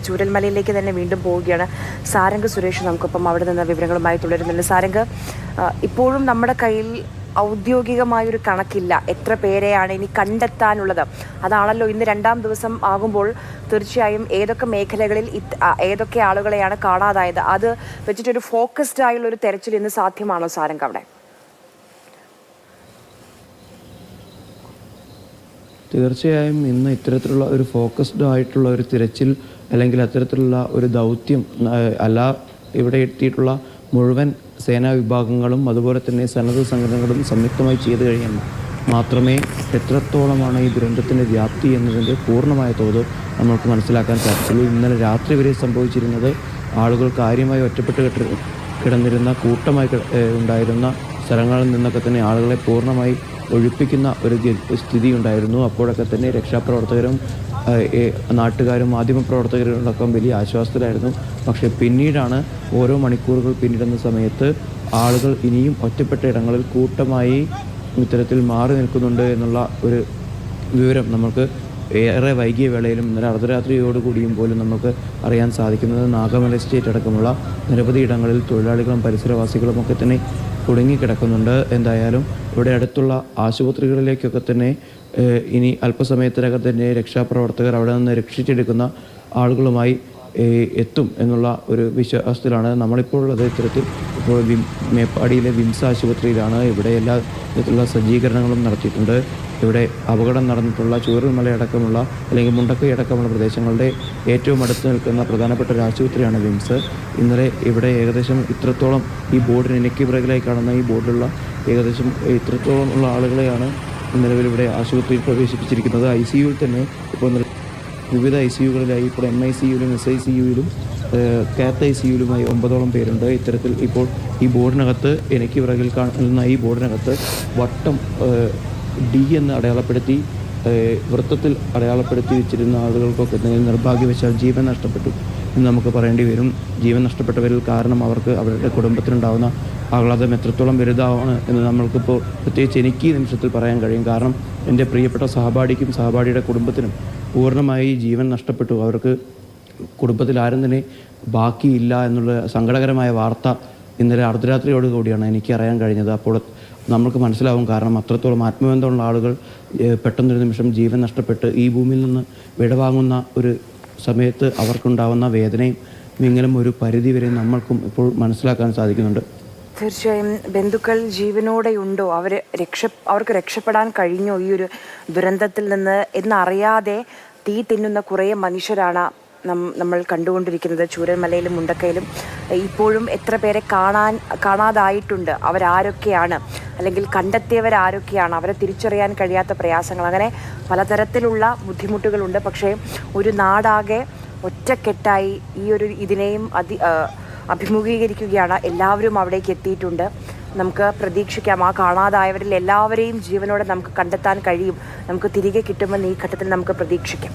ചൂരൽമലയിലേക്ക് തന്നെ വീണ്ടും പോവുകയാണ്. സാരംഗ് സുരേഷ് നമുക്കൊപ്പം അവിടെ നിന്ന് വിവരങ്ങളുമായി തുടരുന്നുണ്ട്. സാരംഗ്, ഇപ്പോഴും നമ്മുടെ കയ്യിൽ ഔദ്യോഗികമായൊരു കണക്കില്ല എത്ര പേരെയാണ് ഇനി കണ്ടെത്താനുള്ളത്. അതാണല്ലോ ഇന്ന് രണ്ടാം ദിവസം ആകുമ്പോൾ തീർച്ചയായും ഏതൊക്കെ മേഖലകളിൽ ഏതൊക്കെ ആളുകളെയാണ് കാണാതായത്, അത് വെച്ചിട്ടൊരു ഫോക്കസ്ഡ് ആയുള്ള ഒരു തെരച്ചിൽ ഇന്ന് സാധ്യമാണോ സാരംഗ് അവിടെ? തീർച്ചയായും ഇന്ന് ഇത്തരത്തിലുള്ള ഒരു ഫോക്കസ്ഡ് ആയിട്ടുള്ള ഒരു തിരച്ചിൽ അല്ലെങ്കിൽ അത്തരത്തിലുള്ള ഒരു ദൗത്യം ഇവിടെ എത്തിയിട്ടുള്ള മുഴുവൻ സേനാ വിഭാഗങ്ങളും അതുപോലെ തന്നെ സന്നദ്ധ സംഘടനകളും സംയുക്തമായി ചെയ്തു കഴിയാൻ മാത്രമേ എത്രത്തോളമാണ് ഈ ദുരന്തത്തിൻ്റെ വ്യാപ്തി എന്നതിൻ്റെ പൂർണ്ണമായ തോത് നമുക്ക് മനസ്സിലാക്കാൻ സാധിച്ചുള്ളൂ. ഇന്നലെ രാത്രി വരെ സംഭവിച്ചിരുന്നത് ആളുകൾ കാര്യമായി ഒറ്റപ്പെട്ട് കിടന്നിരുന്ന കൂട്ടമായി ഉണ്ടായിരുന്ന സ്ഥലങ്ങളിൽ നിന്നൊക്കെ തന്നെ ആളുകളെ പൂർണ്ണമായി ഒഴിപ്പിക്കുന്ന ഒരു സ്ഥിതി ഉണ്ടായിരുന്നു. അപ്പോഴൊക്കെ തന്നെ രക്ഷാപ്രവർത്തകരും നാട്ടുകാരും മാധ്യമപ്രവർത്തകരോടൊപ്പം വലിയ ആശ്വാസത്തിലായിരുന്നു. പക്ഷേ പിന്നീടാണ് ഓരോ മണിക്കൂറുകൾ പിന്നിടുന്ന സമയത്ത് ആളുകൾ ഇനിയും ഒറ്റപ്പെട്ട ഇടങ്ങളിൽ കൂട്ടമായി ഇത്തരത്തിൽ മാറി നിൽക്കുന്നുണ്ട് എന്നുള്ള ഒരു വിവരം നമുക്ക് ഏറെ വൈകിയ വേളയിലും ഇന്നലെ അർദ്ധരാത്രിയോടുകൂടിയും പോലും നമുക്ക് അറിയാൻ സാധിക്കുന്നത്. നാഗമല എസ്റ്റേറ്റ് അടക്കമുള്ള നിരവധി ഇടങ്ങളിൽ തൊഴിലാളികളും പരിസരവാസികളും ഒക്കെ തന്നെ കുടുങ്ങിക്കിടക്കുന്നുണ്ട്. എന്തായാലും ഇവിടെ അടുത്തുള്ള ആശുപത്രികളിലേക്കൊക്കെ തന്നെ ഇനി അല്പസമയത്തിനകം തന്നെ രക്ഷാപ്രവർത്തകർ അവിടെ നിന്ന് രക്ഷിച്ചെടുക്കുന്ന ആളുകളുമായി എത്തും എന്നുള്ള ഒരു വിശ്വാസത്തിലാണ് നമ്മളിപ്പോൾ ഉള്ളത്. ഇത്തരത്തിൽ ഇപ്പോൾ മേപ്പാടിയിലെ വിംസ് ആശുപത്രിയിലാണ്. ഇവിടെ എല്ലാ വിധത്തിലുള്ള സജ്ജീകരണങ്ങളും നടത്തിയിട്ടുണ്ട്. ഇവിടെ അപകടം നടന്നിട്ടുള്ള ചൂരൽമലയടക്കമുള്ള അല്ലെങ്കിൽ മുണ്ടക്കൈ അടക്കമുള്ള പ്രദേശങ്ങളുടെ ഏറ്റവും അടുത്ത് നിൽക്കുന്ന പ്രധാനപ്പെട്ട ഒരു ആശുപത്രിയാണ് വിംസ്. ഇന്നലെ ഇവിടെ ഏകദേശം ഇത്രത്തോളം ഈ ബോർഡിന് എനിക്ക് പിറകിലായി കാണുന്ന ഈ ബോർഡിലുള്ള ഏകദേശം ഇത്രത്തോളം ഉള്ള ആളുകളെയാണ് നിലവിൽ ഇവിടെ ആശുപത്രിയിൽ പ്രവേശിപ്പിച്ചിരിക്കുന്നത്. ICUവിൽ തന്നെ ഇപ്പോൾ വിവിധ ICUകളിലായി ഇപ്പോൾ MICUവിലും SICUവിലും കാത്ത് ICUവിലുമായി 9ഓളം പേരുണ്ട്. ഇത്തരത്തിൽ ഇപ്പോൾ ഈ ബോർഡിനകത്ത് എനിക്ക് പിറകിൽ കാണുന്ന ഈ ബോർഡിനകത്ത് വട്ടം D എന്ന് അടയാളപ്പെടുത്തി വൃത്തത്തിൽ അടയാളപ്പെടുത്തി വെച്ചിരുന്ന ആളുകൾക്കൊക്കെ തന്നെ നിർഭാഗ്യവശാൽ ജീവൻ നഷ്ടപ്പെട്ടു എന്ന് നമുക്ക് പറയേണ്ടി വരും. ജീവൻ നഷ്ടപ്പെട്ടവരിൽ കാരണം അവർക്ക് അവരുടെ കുടുംബത്തിനുണ്ടാകുന്ന ആഹ്ലാദം എത്രത്തോളം വലുതാണ് എന്ന് നമ്മൾക്കിപ്പോൾ പ്രത്യേകിച്ച് എനിക്ക് ഈ നിമിഷത്തിൽ പറയാൻ കഴിയും. കാരണം എൻ്റെ പ്രിയപ്പെട്ട സഹപാഠിക്കും സഹപാഠിയുടെ കുടുംബത്തിനും പൂർണ്ണമായി ജീവൻ നഷ്ടപ്പെട്ടു. അവർക്ക് കുടുംബത്തിൽ ആരും തന്നെ ബാക്കിയില്ല എന്നുള്ള സങ്കടകരമായ വാർത്ത ഇന്നലെ അർദ്ധരാത്രിയോടുകൂടിയാണ് എനിക്ക് അറിയാൻ കഴിഞ്ഞത്. അപ്പോൾ നമ്മൾക്ക് മനസ്സിലാവും, കാരണം അത്രത്തോളം ആത്മബന്ധമുള്ള ആളുകൾ പെട്ടെന്നൊരു നിമിഷം ജീവൻ നഷ്ടപ്പെട്ട് ഈ ഭൂമിയിൽ നിന്ന് വിടവാങ്ങുന്ന ഒരു സമയത്ത് അവർക്കുണ്ടാവുന്ന വേദനയും ഇങ്ങനെ ഒരു പരിധി വരെ നമ്മൾക്കും ഇപ്പോൾ മനസ്സിലാക്കാൻ സാധിക്കുന്നുണ്ട്. തീർച്ചയായും ബന്ധുക്കൾ ജീവനോടെയുണ്ടോ, അവർക്ക് രക്ഷപ്പെടാൻ കഴിഞ്ഞോ ഈ ഒരു ദുരന്തത്തിൽ നിന്ന് എന്നറിയാതെ തീ തിന്നുന്ന കുറേ മനുഷ്യരാണ് നമ്മൾ കണ്ടുകൊണ്ടിരിക്കുന്നത്. ചൂരൽമലയിലും മുണ്ടക്കയിലും ഇപ്പോഴും എത്ര പേരെ കാണാതായിട്ടുണ്ട്, അവരാരൊക്കെയാണ്, അല്ലെങ്കിൽ കണ്ടെത്തിയവരാരൊക്കെയാണ്, അവരെ തിരിച്ചറിയാൻ കഴിയാത്ത പ്രയാസങ്ങൾ, അങ്ങനെ പലതരത്തിലുള്ള ബുദ്ധിമുട്ടുകളുണ്ട്. പക്ഷേ ഒരു നാടാകെ ഒറ്റക്കെട്ടായി ഇതിനെയും അഭിമുഖീകരിക്കുകയാണ്. എല്ലാവരും അവിടേക്ക് എത്തിയിട്ടുണ്ട്. നമുക്ക് പ്രതീക്ഷിക്കാം ആ കാണാതായവരിൽ എല്ലാവരെയും ജീവനോടെ നമുക്ക് കണ്ടെത്താൻ കഴിയും, നമുക്ക് തിരികെ കിട്ടുമെന്ന് ഈ ഘട്ടത്തിൽ നമുക്ക് പ്രതീക്ഷിക്കാം.